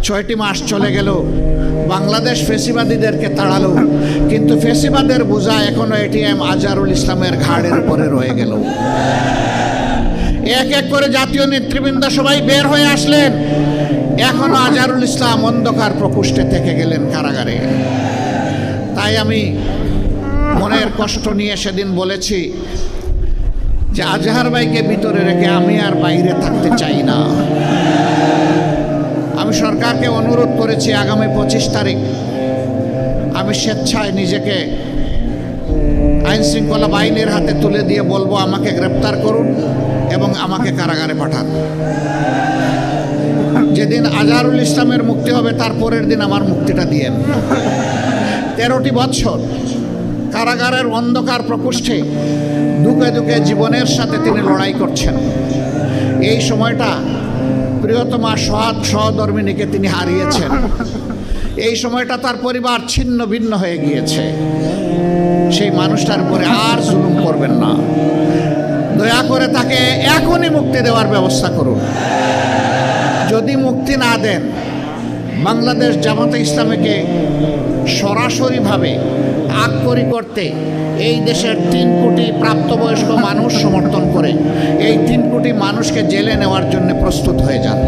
6টি মাস চলে গেল, বাংলাদেশ ফেসিবাদীদেরকে তাড়ালো, কিন্তু ফেসিবাদের বোঝা এখনো এটিএম আজহারুল ইসলামের ঘাড়ের উপরে রয়ে গেল। এক এক করে জাতীয় নেতৃবৃন্দ সবাই বের হয়ে আসলেন, এখনো আজহারুল ইসলাম অন্ধকার প্রকোষ্ঠে থেকে গেলেন কারাগারে। তাই আমি মনের কষ্ট নিয়ে সেদিন বলেছি যে আজহার ভাইকে ভিতরে রেখে আমি আর বাইরে থাকতে চাই না। আমি সরকারকে অনুরোধ করেছি আগামী 25 তারিখ আমি স্বেচ্ছায় নিজেকে আইন শৃঙ্খলা বাহিনীর হাতে তুলে দিয়ে বলবো আমাকে গ্রেপ্তার করুন এবং আমাকে কারাগারে পাঠান। যেদিন আজহারুল ইসলামের মুক্তি হবে তার পরের দিন আমার মুক্তিটা দিয়েন। 13টি বছর কারাগারের অন্ধকার প্রকোষ্ঠে দুঃখে দুঃখে জীবনের সাথে তিনি লড়াই করছেন। এই সময়টা প্রিয়তমা সহধর্মিণীকে তিনি হারিয়েছেন। এই সময়টা তার পরিবার ছিন্ন ভিন্ন হয়ে গিয়েছে। সেই মানুষটার উপরে আর জুলুম করবেন না, দয়া করে তাকে এখনই মুক্তি দেওয়ার ব্যবস্থা করুন। যদি মুক্তি না দেন, বাংলাদেশ জামাতে ইসলামীকে সরাসরিভাবে আক্ষরি করতে এই দেশের 3 কোটি প্রাপ্তবয়স্ক মানুষ সমর্থন করে এই 3 কোটি মানুষকে জেলে নেওয়ার জন্য প্রস্তুত হয়ে যান।